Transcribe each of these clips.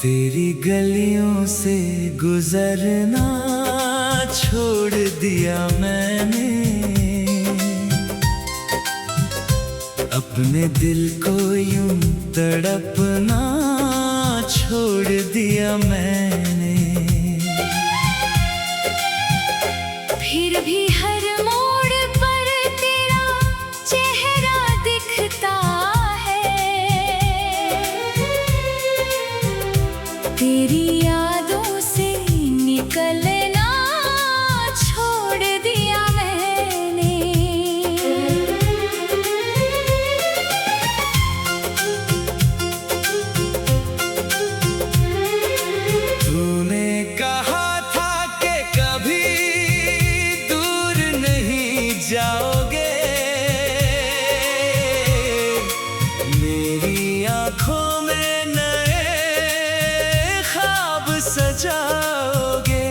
तेरी गलियों से गुजरना छोड़ दिया मैंने, अपने दिल को यूं तड़पना छोड़ दिया मैंने। फिर भी हर मोड़ पर तेरा चेहरा दिखता है, तेरी यादों से निकलना छोड़ दिया मैंने। तूने कहा था कि कभी दूर नहीं जाओगे, मेरी आंखों में नए ख्वाब सजाओगे।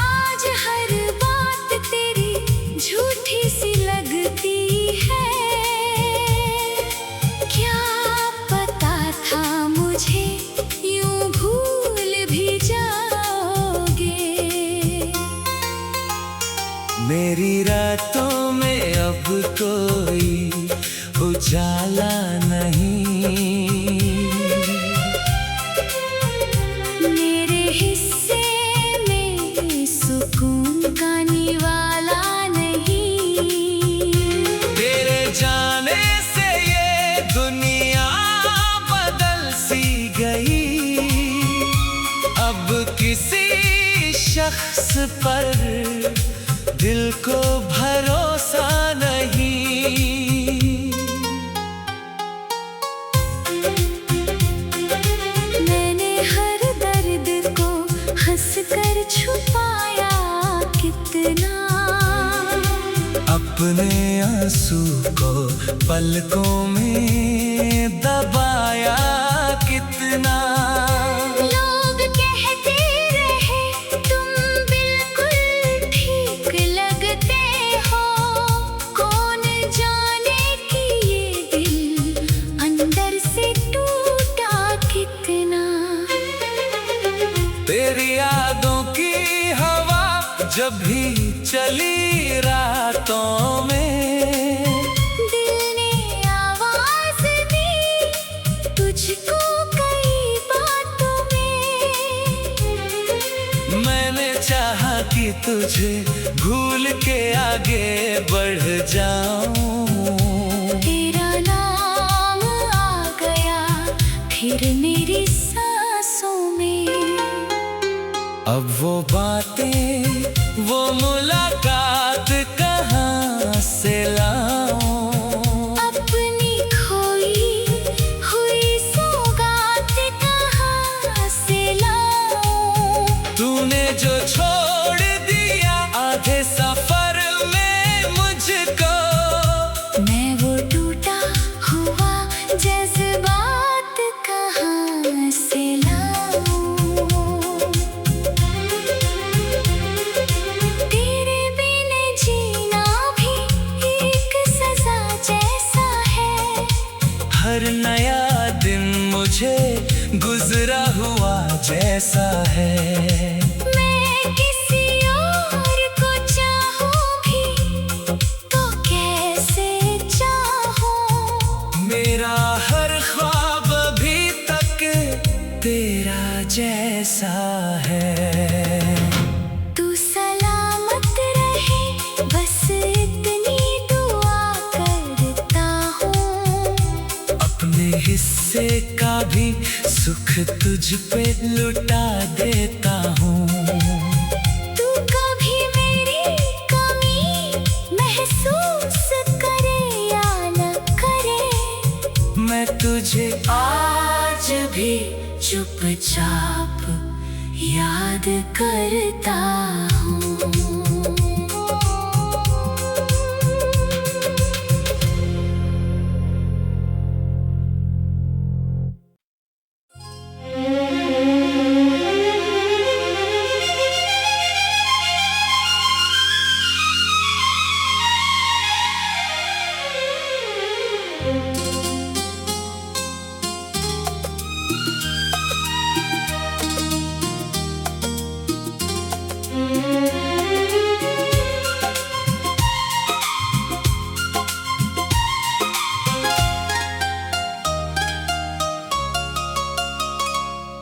आज हर बात तेरी झूठी सी लगती है, क्या पता था मुझे यूं भूल भी जाओगे। मेरी रातों में अब कोई उजाला नहीं, मेरे हिस्से में सुकून का निवाला नहीं। तेरे जाने से ये दुनिया बदल सी गई, अब किसी शख्स पर दिल को भरोसा नहीं। मैंने हर दर्द को हंसकर छुपाया कितना, अपने आंसू को पलकों में दबाया कितना। लोग कहते रहे तुम बिल्कुल ठीक लगते हो, कौन जाने कि ये दिल अंदर से टूटा कितना। तेरी यादों की हवा जब भी चली रातों में, दिल ने आवाज दी तुझको कई बातों में। मैंने चाहा कि तुझे भूल के आगे बढ़ जाऊं, तेरा नाम आ गया फिर मेरी सांसों में। अब वो बातें वो मुलाकात कहाँ से लाऊं, अपनी खोई हुई सौगात कहाँ से लाऊं। तूने जो छोड़ दिया आधे सफर में मुझको, मैं वो टूटा हुआ जज्बात कहाँ से लाऊं। तेरे बिन जीना भी एक सजा जैसा है, हर नया दिन मुझे गुजरा हुआ जैसा है। मैं किसी और को चाहूं भी तो कैसे चाहूं। मेरा हर ख्वाब अभी तक तेरा जैसा है। तू सलामत रहे बस इतनी दुआ करता हूँ, अपने हिस्से का भी सुख तुझ पे लुटा देता हूँ। तू कभी मेरी कमी महसूस करे या न करे, मैं तुझे आज भी चुपचाप याद करता हूँ।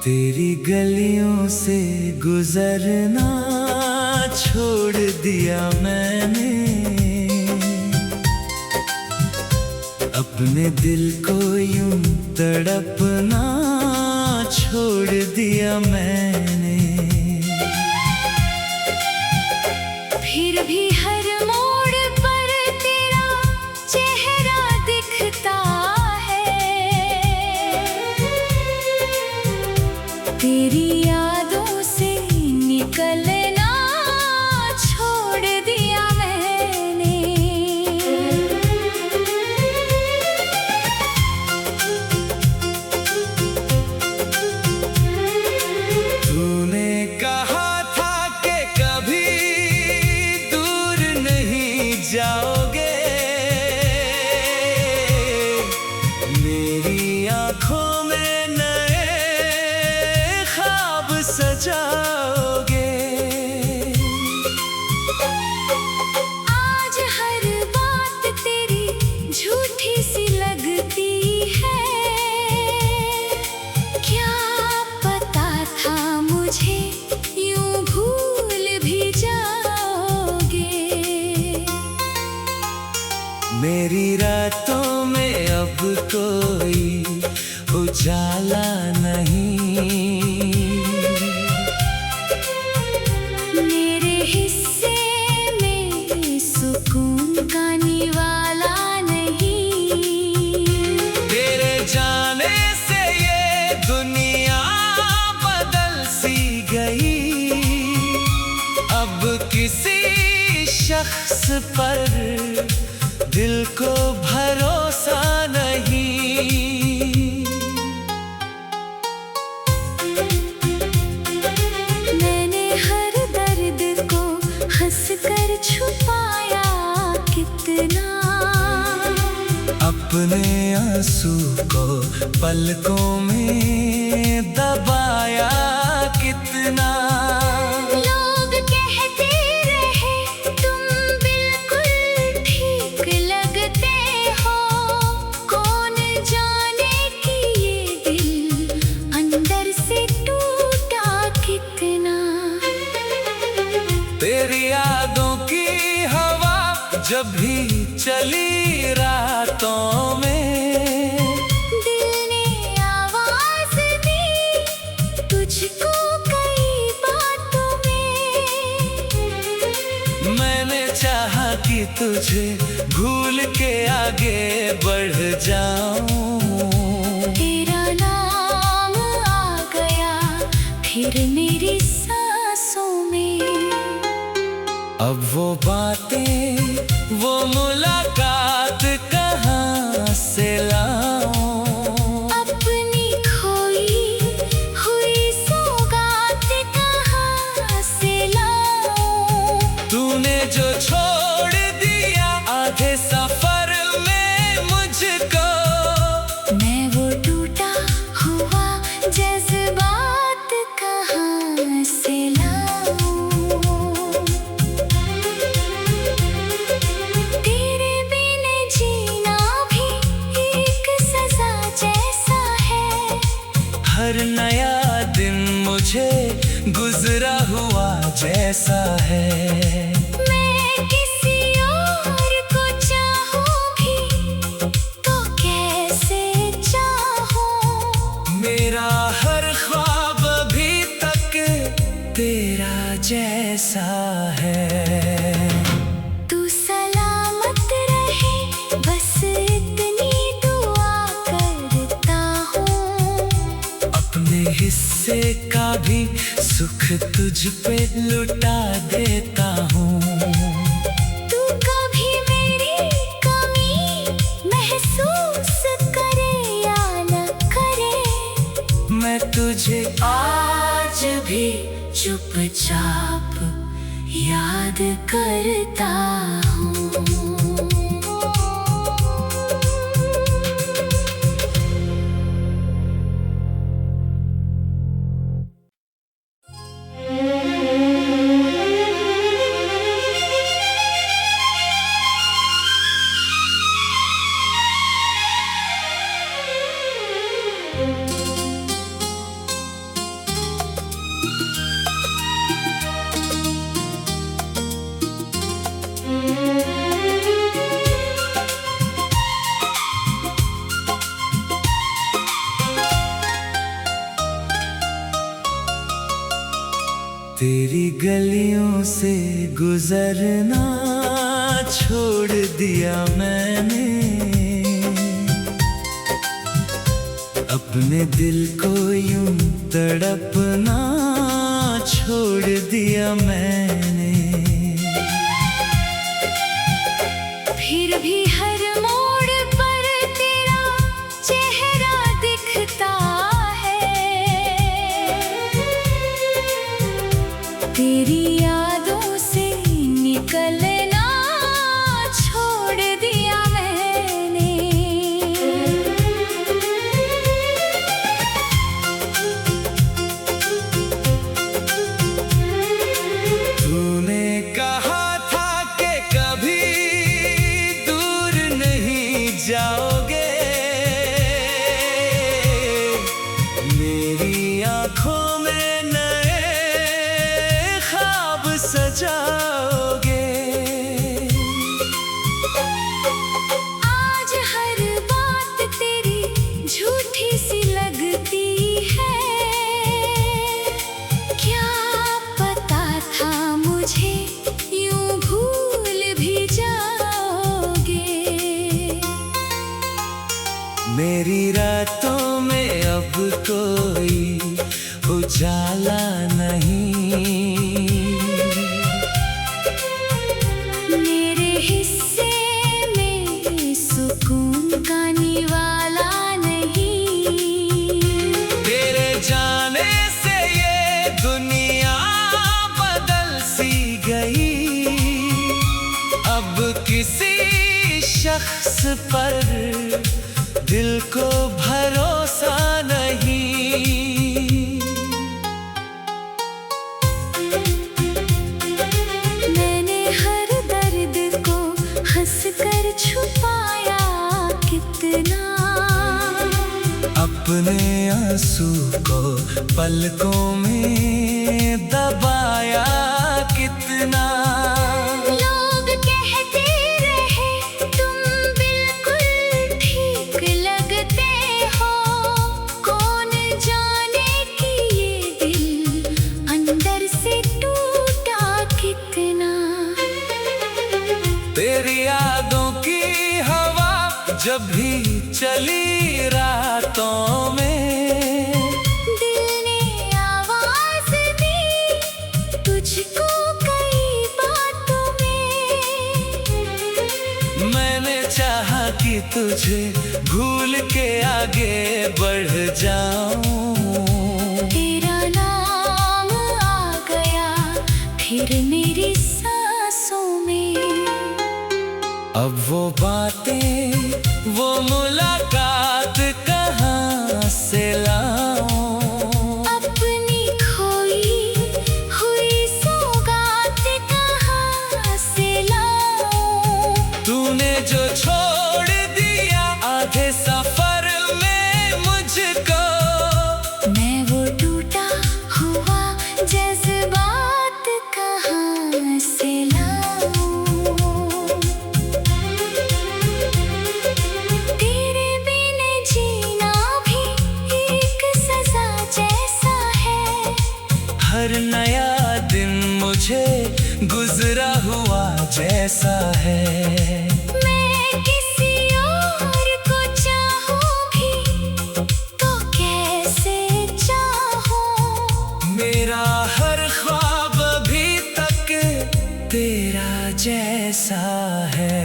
तेरी गलियों से गुजरना छोड़ दिया मैंने, अपने दिल को यूं तड़पना छोड़ दिया मैंने। फिर भी हर मोड़ पर तेरा चेहरा दिखता है, तेरी यादों से निकलना छोड़ दिया मैंने। तूने कहा था कि कभी दूर नहीं जाओगे, मेरी आंखों में नए ख्वाब सजाओगे। आज हर बात तेरी झूठी सी लगती है, क्या पता था मुझे यूं भूल भी जाओगे। मेरी रातों में अब कोई उजाला नहीं, मेरे हिस्से में सुकून का निवाला नहीं। तेरे जाने से ये दुनिया बदल सी गई, अब किसी शख्स पर दिल को भरोसा नहीं। मैंने हर दर्द को हंसकर छुपाया कितना, अपने आंसू को पलकों में दबाया कितना। लोग कहते रहे तुम बिल्कुल ठीक लगते हो, कौन जाने कि ये दिल अंदर से टूटा कितना। तेरी यादों की हवा जब भी चली रातों में, दिल ने आवाज दी तुझको कई बातों में। मैंने चाहा कि तुझे भूल के आगे बढ़ जाऊं, तेरा नाम आ गया फिर मेरी सांसों में। अब वो बातें वो मुलाकात कहाँ से लाऊं, अपनी खोई हुई सौगात कहाँ से लाऊं। तूने जो छोड़ दिया आधे सफर में मुझको, मैं वो टूटा हुआ जज्बात कहाँ से लाऊं। तेरे बिन जीना भी एक सजा जैसा है, हर नया दिन मुझे गुजरा हुआ जैसा है। मैं किसी और को चाहूंगी तो कैसे चाहूं। मेरा हर ख्वाब अभी तक तेरा जैसा है। तू सलामत रहे बस इतनी दुआ करता हूँ, अपने हिस्से का भी सुख तुझ पे लुटा देता हूँ। तू कभी मेरी कमी महसूस करे या न करे, मैं तुझे आज भी चुपचाप याद करता हूँ। तेरी गलियों से गुजरना छोड़ दिया मैंने, अपने दिल को यूं तड़पना छोड़ दिया मैंने। फिर भी हर मोड़ पर तेरा चेहरा दिखता है, तेरी यादों से निकलना छोड़ दिया मैंने। तूने कहा था कि कभी दूर नहीं जाओगे, मेरी आंखों में नए ख्वाब सजाओगे। आज हर बात तेरी झूठी सी लगती है, क्या पता था मुझे यूं भूल भी जाओगे। मेरी रातों में अब कोई उजाला नहीं, मेरे हिस्से में सुकून का निवाला नहीं। तेरे जाने से ये दुनिया बदल सी गई, अब किसी शख्स पर दिल को भरोसा नहीं। मैंने हर दर्द को हंसकर छुपाया कितना, अपने आंसू को पलकों में दबाया कितना। लोग कहते रहे तुम बिल्कुल ठीक लगते हो, कौन जाने कि ये दिल अंदर से टूटा कितना। तेरी यादों की हवा जब भी चली रातों में, दिल ने आवाज दी तुझको कई बातों में। मैंने चाहा कि तुझे भूल के आगे बढ़ जाऊं, तेरा नाम आ गया फिर मेरी सांसों में। अब वो बातें वो मुलाकात कहाँ से लाऊं, अपनी खोई हुई सौगात कहाँ से लाऊं। तूने जो छोड़ दिया आधे सफर में मुझको, मैं वो टूटा हुआ जज्बात कहाँ से लाऊं। तेरे बिन जीना भी एक सजा जैसा है, हर नया दिन मुझे गुजरा हुआ जैसा है। मैं किसी और को चाहूं भी तो कैसे चाहूं। मेरा हर ख्वाब अभी तक तेरा जैसा है।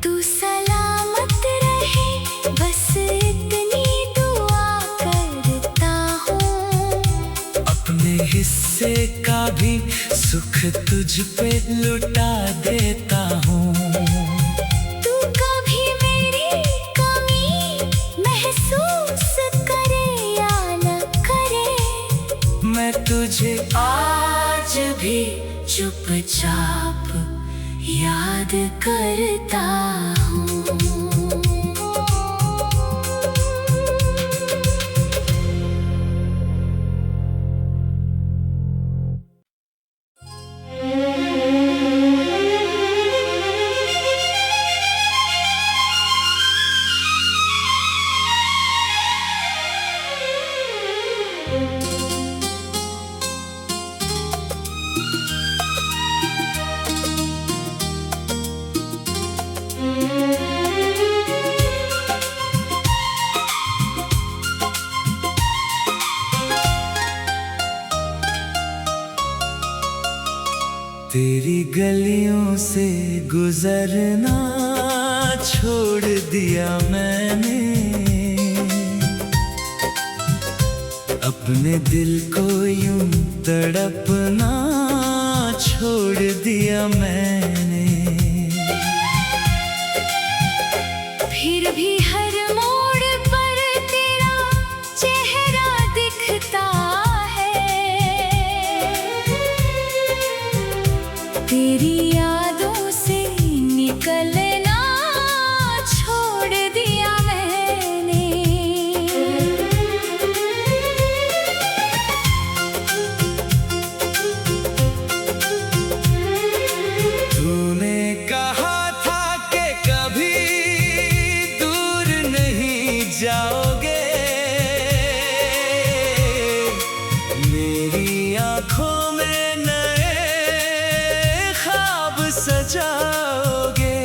तू सलामत रहे बस इतनी दुआ करता हूँ, अपने हिस्से का भी सुख तुझ पे लुटा देता हूँ। तू कभी मेरी कमी महसूस करे या न करे, मैं तुझे आज भी चुपचाप याद करता हूँ। तेरी गलियों से गुजरना छोड़ दिया मैंने, अपने दिल को यूं तड़पना छोड़ दिया मैंने। फिर भी हर मोड़ पर तेरा चेहरा दिखता है, तेरी यादों से निकलना छोड़ दिया मैंने। तूने कहा था कि कभी दूर नहीं जाओगे, मेरी आंखों में नए ख्वाब सजाओगे।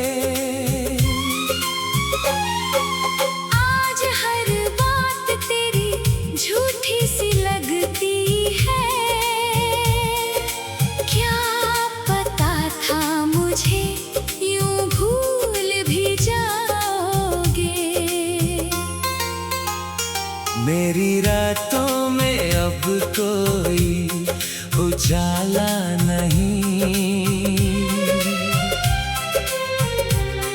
आज हर बात तेरी झूठी सी लगती है, क्या पता था मुझे यूं भूल भी जाओगे। मेरी रातों में अब कोई उजाला नहीं,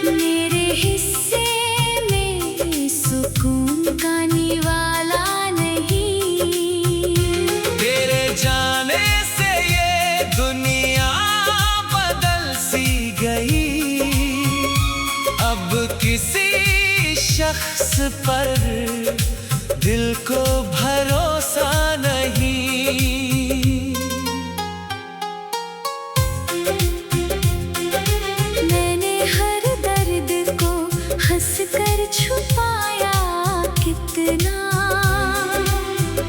मेरे हिस्से में सुकून का निवाला नहीं। तेरे जाने से ये दुनिया बदल सी गई, अब किसी शख्स पर दिल को भरोसा नहीं। मैंने हर दर्द को हंसकर छुपाया कितना,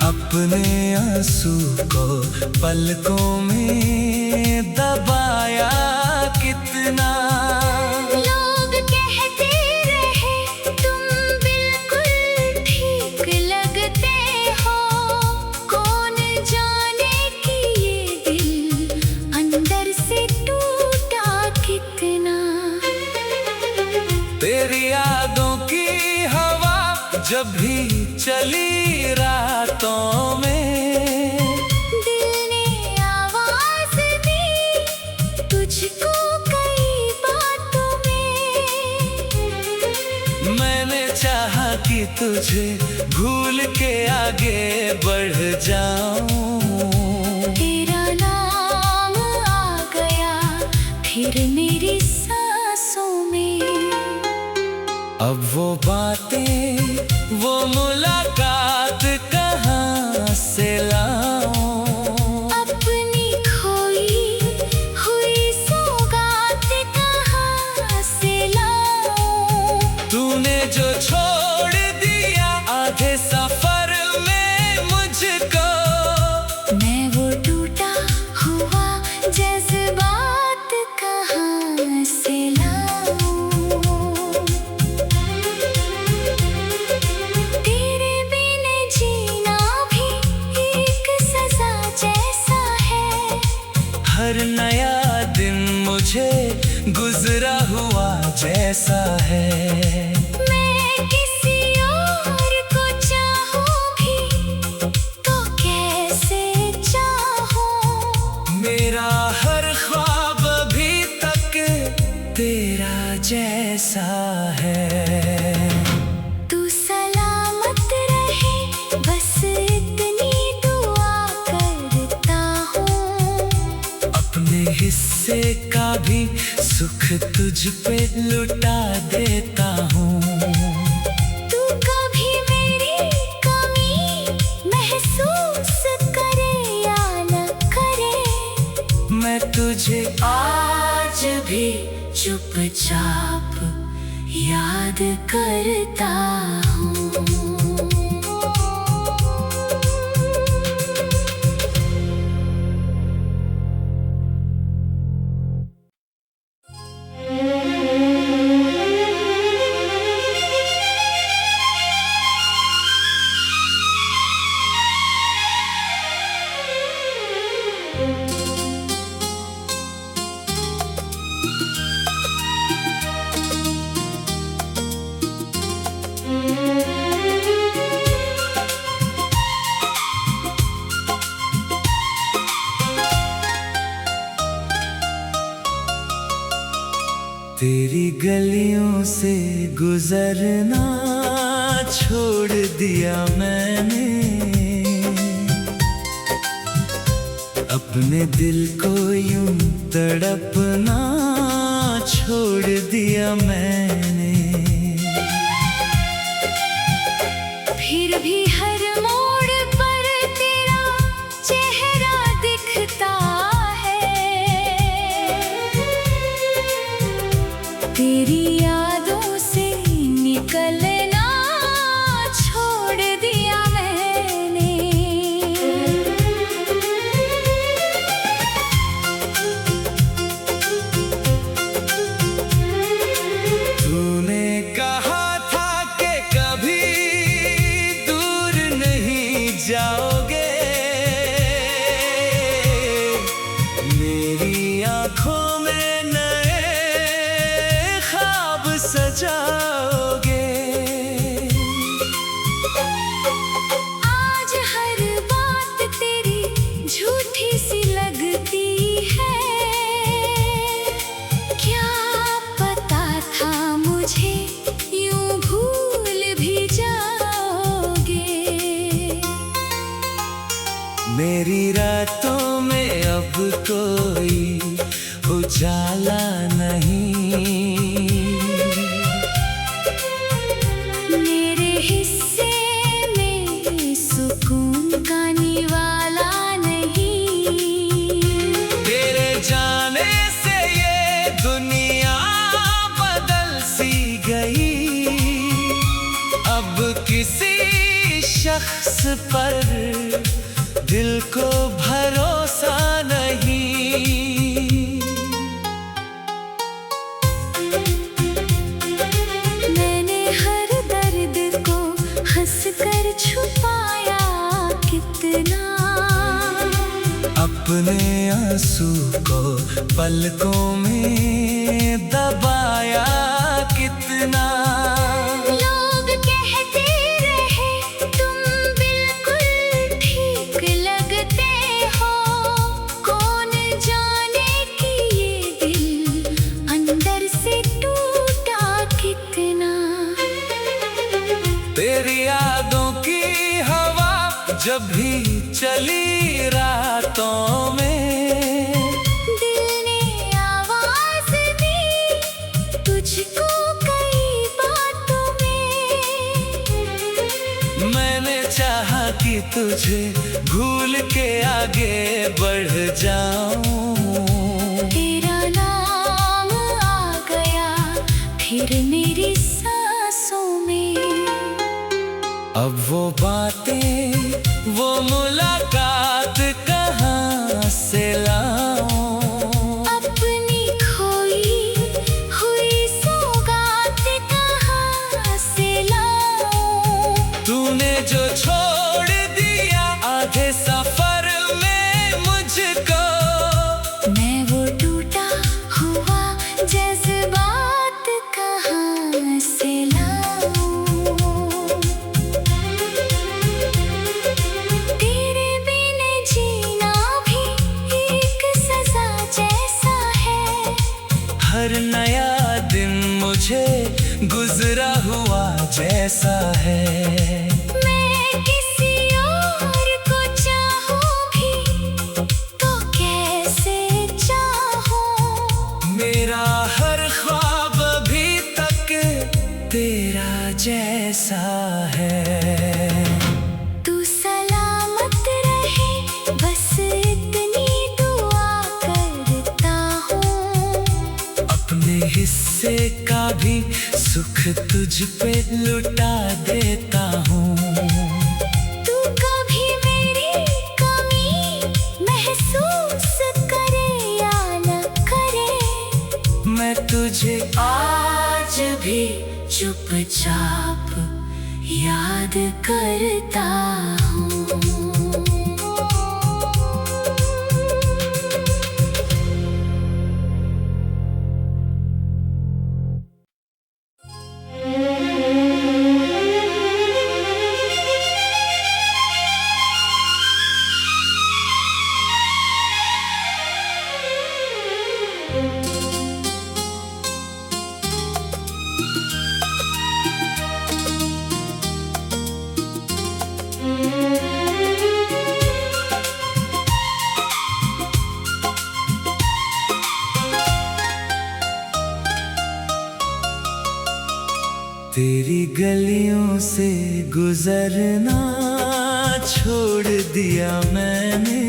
अपने आंसू को पलकों में दबाया कितना। लोग कहते रहे तुम बिल्कुल ठीक लगते हो, कौन जाने कि ये दिल अंदर से टूटा कितना। तेरी यादों की हवा जब भी चली रातों में, दिल ने आवाज दी तुझको कई बातों में। मैंने चाहा कि तुझे भूल के आगे बढ़ जाऊं, तेरा नाम आ गया फिर मेरी सांसों में। अब वो बातें वो मुलाकात कहाँ से लाऊं, अपनी खोई हुई सौगात कहाँ से लाऊं। तूने जो छोड़ दिया आधे सफर में मुझको, मैं वो टूटा हुआ जज्बात कहाँ से लाऊं। तेरे बिन जीना भी एक सजा जैसा है, हर नया दिन मुझे गुजरा हुआ जैसा है। मैं किसी और को चाहूं भी तो कैसे चाहूं। मेरा हर ख्वाब अभी तक तेरा जैसा है। तू सलामत रहे बस इतनी दुआ करता हूँ, अपने हिस्से का भी सुख तुझ पे लुटा देता हूँ। तू कभी मेरी कमी महसूस करे या न करे, मैं तुझे आज भी चुपचाप याद करता हूँ। गुजरना छोड़ दिया मैंने, अपने दिल को यूं तड़पना छोड़ दिया मैंने। फिर भी हर मोड़ पर तेरा चेहरा दिखता है, तेरी यादों से निकलना छोड़ दिया मैंने। तूने कहा था कि कभी दूर नहीं जाओगे, मेरी आंखों में नए ख्वाब सजाओगे। आज हर बात तेरी झूठी सी लगती है, क्या पता था मुझे यूं भूल भी जाओगे। मेरी रातों में अब कोई उजाला नहीं, मेरे हिस्से में सुकून का निवाला नहीं। तेरे जाने से ये दुनिया बदल सी गई, अब किसी शख्स पर दिल को भरोसा नहीं। मैंने हर दर्द को हंसकर छुपाया कितना, अपने आंसू को पलकों में दबाया कितना। लोग कहते रहे तुम बिल्कुल ठीक लगते हो, कौन जाने कि ये दिल अंदर से टूटा कितना। तेरी यादों की हवा जब भी चली रातों में, दिल ने आवाज दी तुझको कई बातों में। मैंने चाहा कि तुझे भूल के आगे बढ़ जाऊं, तेरा नाम आ गया फिर मेरी सांसों में। अब वो बातें वो मुलाकात कहाँ से लाऊं, अपनी खोई हुई सौगात कहाँ से लाऊं। तूने जो छोड़ दिया आधे सफर में मुझको, मैं वो टूटा हुआ जज्बात कहाँ से लाऊं। तेरे बिन जीना भी एक सजा जैसा है, हर नया दिन मुझे गुजरा हुआ जैसा है। मैं किसी और को चाहूं भी तो कैसे चाहूं। मेरा हर ख्वाब अभी तक तेरा जैसा है। तू सलामत रहे बस इतनी दुआ करता हूँ, अपने हिस्से का भी सुख तुझ पे लुटा देता हूँ। तू कभी मेरी कमी महसूस करे या न करे, मैं तुझे आज भी चुपचाप याद करता हूँ। से गुजरना छोड़ दिया मैंने,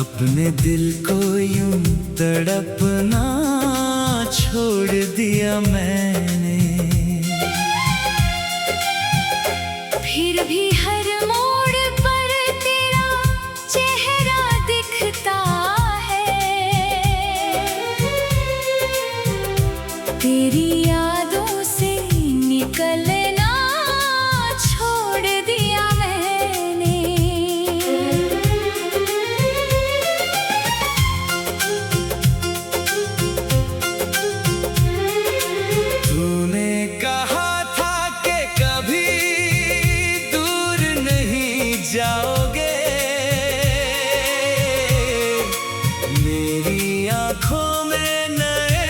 अपने दिल को यूं तड़पना छोड़ दिया मैंने। फिर भी हर मोड़ पर तेरा चेहरा दिखता है, तेरी यादों से निकलना छोड़ दिया मैंने। तूने कहा था कि कभी दूर नहीं जाओगे, मेरी आंखों में नए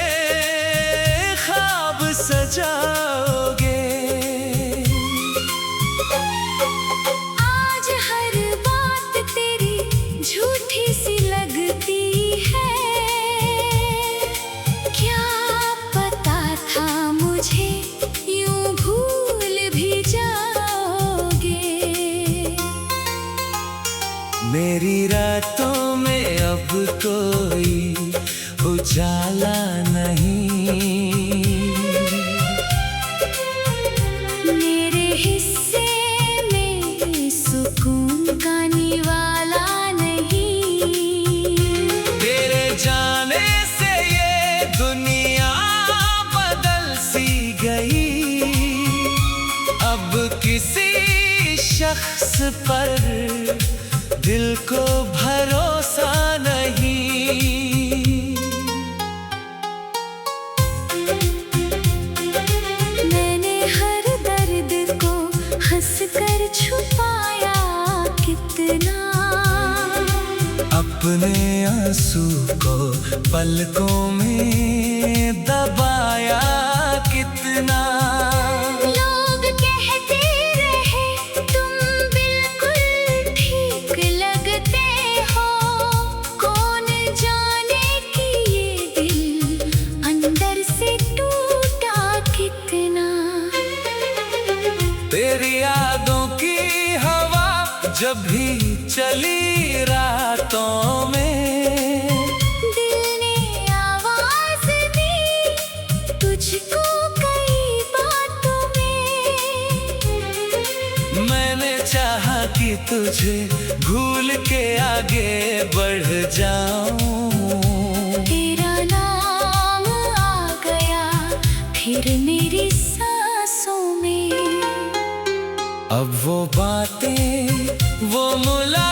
ख्वाब सजाओगे। आज हर बात तेरी झूठी सी लगती है, क्या पता था मुझे यूं भूल भी जाओगे। मेरी रातों में अब कोई उजाला नहीं, मेरे हिस्से में सुकून का निवाला नहीं। तेरे जाने से ये दुनिया बदल सी गई, अब किसी शख्स पर दिल को भरोसा नहीं। मैंने हर दर्द को हंसकर छुपाया कितना, अपने आंसू को पलकों में दबाया कितना। लोग कहते रहे तुम बिल्कुल ठीक लगते हो, कौन जाने कि ये दिल अंदर से टूटा कितना। तेरी यादों की हवा जब भी चली रातों में, दिल ने आवाज दी तुझको कई बातों में। मैंने चाहा कि तुझे भूल के आगे बढ़ जाऊं, तेरा नाम आ गया फिर मेरी सांसों में। अब वो बातें वो मुलाकात